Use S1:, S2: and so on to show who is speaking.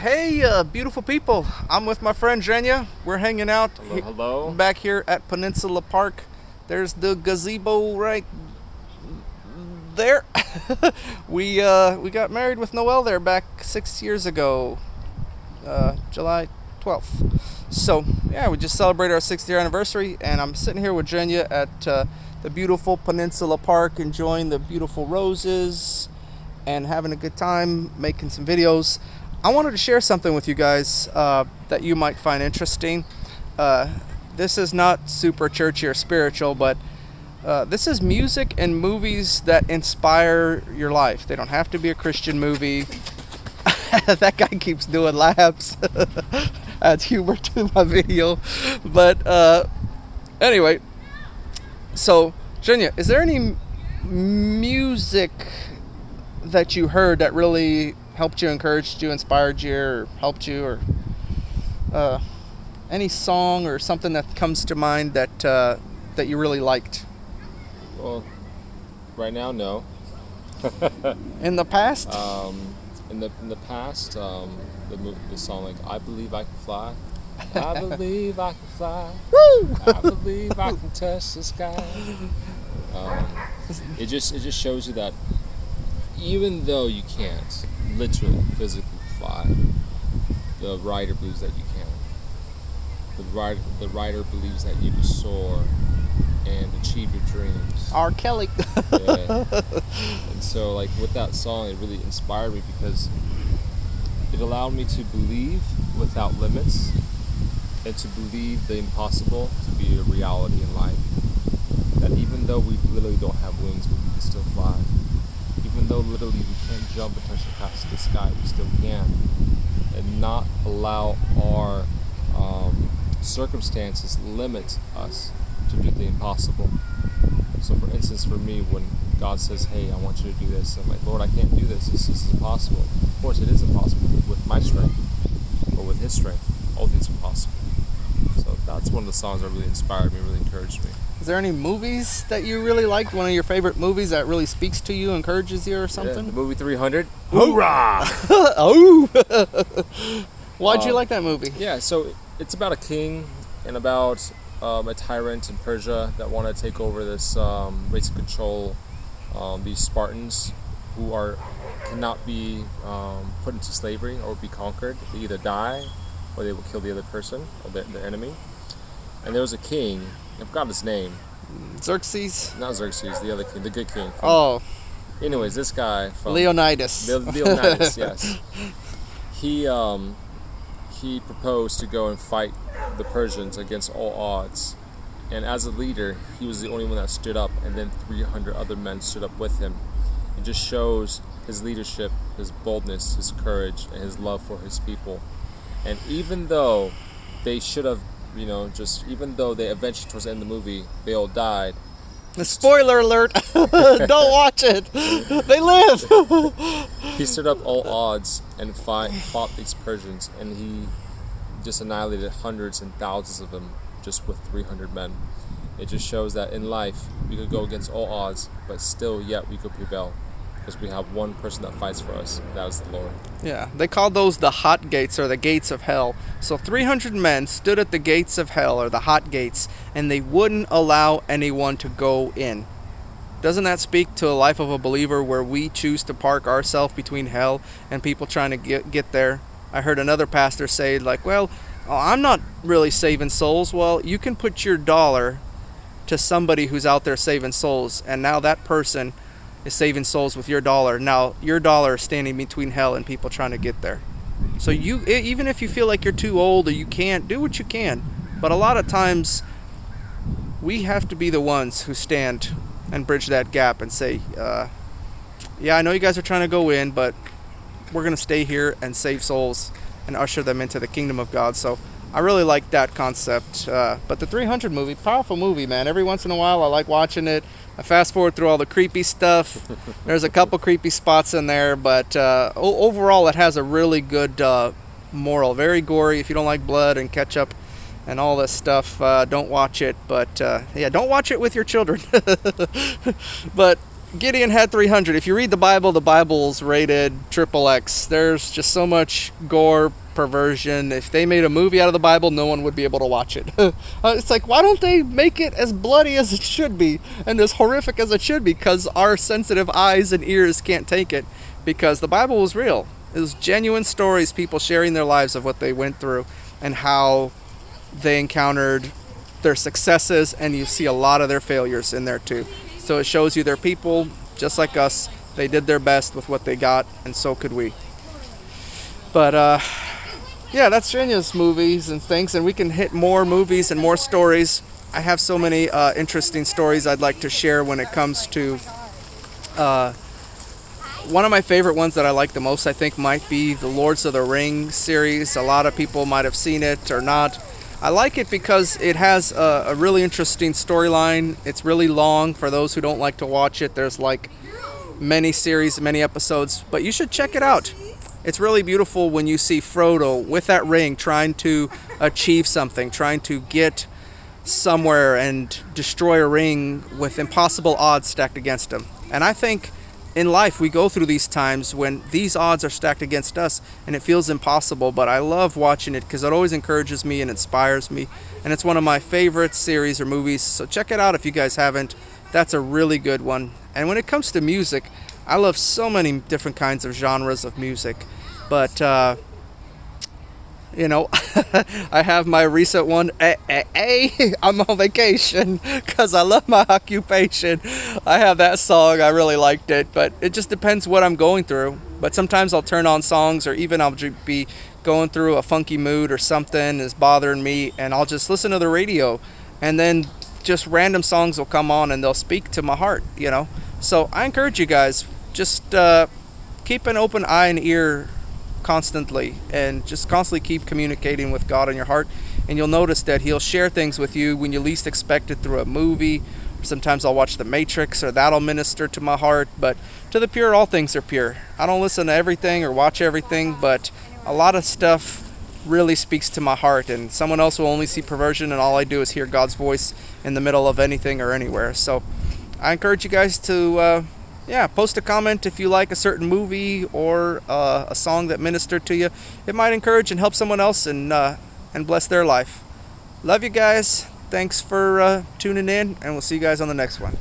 S1: Hey, beautiful people. I'm with my friend Zhena. We're hanging out
S2: Hello.
S1: back here at Peninsula Park. There's the gazebo right there. We got married with Noel there back 6 years ago, July 12th. So, yeah, we just celebrated our 6th year anniversary, and I'm sitting here with Zhena at the beautiful Peninsula Park, enjoying the beautiful roses and having a good time, making some videos. I wanted to share something with you guys that you might find interesting. This is not super churchy or spiritual, but this is music and movies that inspire your life. They don't have to be a Christian movie. That guy keeps doing laps. Adds humor to my video. But anyway, so Zhena, is there any music that you heard that really helped you, encouraged you, inspired you, or helped you, or any song or something that comes to mind that you really liked?
S2: Well, right now, no.
S1: In the past?
S2: In the past, the song like "I Believe I Can Fly," I believe I can fly.
S1: Woo!
S2: I believe I can touch the sky. It just shows you that even though you can't literally physically fly, the writer believes that you can. The writer believes that you can soar and achieve your dreams.
S1: R. Kelly.
S2: Yeah. And so, like, with that song, it really inspired me because it allowed me to believe without limits and to believe the impossible to be a reality in life. That even though we literally don't have wings, but we can still fly. Even though literally we can't jump and touch the sky, we still can. And not allow our circumstances limit us to do the impossible. So for instance, for me, when God says, hey, I want you to do this, I'm like, Lord, I can't do this. This is impossible. Of course, it is impossible with my strength, but with His strength, all things are possible. So that's one of the songs that really inspired me, really encouraged me.
S1: Is there any movies that you really liked? One of your favorite movies that really speaks to you, encourages you, or something?
S2: Yeah, the movie 300. Hoorah!
S1: Oh! Why'd you like that movie?
S2: Yeah, so it's about a king and about a tyrant in Persia that want to take over this race and control these Spartans who cannot be put into slavery or be conquered. They either die or they will kill the other person or their enemy. And there was a king, I forgot his name.
S1: Xerxes?
S2: Not Xerxes, the other king, the good king.
S1: Oh.
S2: Anyways, this guy from
S1: Leonidas.
S2: Leonidas, yes. He proposed to go and fight the Persians against all odds. And as a leader, he was the only one that stood up, and then 300 other men stood up with him. It just shows his leadership, his boldness, his courage, and his love for his people. And even though they should have, even though they eventually, towards the end of the movie, they all died.
S1: Spoiler alert! Don't watch it! They live!
S2: He stood up all odds and fought these Persians, and he just annihilated hundreds and thousands of them just with 300 men. It just shows that in life, we could go against all odds, but still yet we could prevail. Because we have one person that fights for us, and that is the Lord.
S1: Yeah, they called those the hot gates, or the gates of hell. So 300 men stood at the gates of hell, or the hot gates, and they wouldn't allow anyone to go in. Doesn't that speak to the life of a believer, where we choose to park ourselves between hell and people trying to get there? I heard another pastor say, like, well, I'm not really saving souls. Well, you can put your dollar to somebody who's out there saving souls, and now that person is saving souls with your dollar. Now your dollar is standing between hell and people trying to get there. So you, even if you feel like you're too old or you can't, do what you can. But a lot of times we have to be the ones who stand and bridge that gap and say, yeah, I know you guys are trying to go in, but we're going to stay here and save souls and usher them into the kingdom of God. So I really like that concept. But the 300 movie, powerful movie, man. Every once in a while I like watching it. I fast forward through all the creepy stuff. There's a couple creepy spots in there, but overall it has a really good moral. Very gory. If you don't like blood and ketchup and all this stuff, don't watch it. But yeah, don't watch it with your children. But Gideon had 300. If you read the Bible's rated triple X. There's just so much gore, perversion. If they made a movie out of the Bible, no one would be able to watch it. It's like, why don't they make it as bloody as it should be and as horrific as it should be? Because our sensitive eyes and ears can't take it. Because the Bible was real. It was genuine stories, people sharing their lives of what they went through and how they encountered their successes, and you see a lot of their failures in there too. So it shows you they're people just like us. They did their best with what they got, and so could we. But yeah, that's Zhena's movies and things, and we can hit more movies and more stories. I have so many interesting stories I'd like to share when it comes to one of my favorite ones that I like the most, I think, might be the Lords of the Rings series. A lot of people might have seen it or not. I like it because it has a really interesting storyline. It's really long for those who don't like to watch it. There's like many series, many episodes, but you should check it out. It's really beautiful when you see Frodo with that ring trying to achieve something, trying to get somewhere and destroy a ring with impossible odds stacked against him. And I think in life we go through these times when these odds are stacked against us and it feels impossible, but I love watching it because it always encourages me and inspires me, and it's one of my favorite series or movies, so check it out if you guys haven't. That's a really good one. And when it comes to music, I love so many different kinds of genres of music, but you know, I have my recent one, I'm on vacation, because I love my occupation. I have that song, I really liked it, but it just depends what I'm going through. But sometimes I'll turn on songs, or even I'll be going through a funky mood or something is bothering me, and I'll just listen to the radio, and then just random songs will come on and they'll speak to my heart, you know. So I encourage you guys, just keep an open eye and ear constantly, and just constantly keep communicating with God in your heart, and you'll notice that He'll share things with you when you least expect it, through a movie. Sometimes I'll watch The Matrix, or that'll minister to my heart. But to the pure, all things are pure. I don't listen to everything or watch everything, but a lot of stuff really speaks to my heart, and someone else will only see perversion, and all I do is hear God's voice in the middle of anything or anywhere. So I encourage you guys to post a comment if you like a certain movie or a song that ministered to you. It might encourage and help someone else and bless their life. Love you guys. Thanks for tuning in, and we'll see you guys on the next one.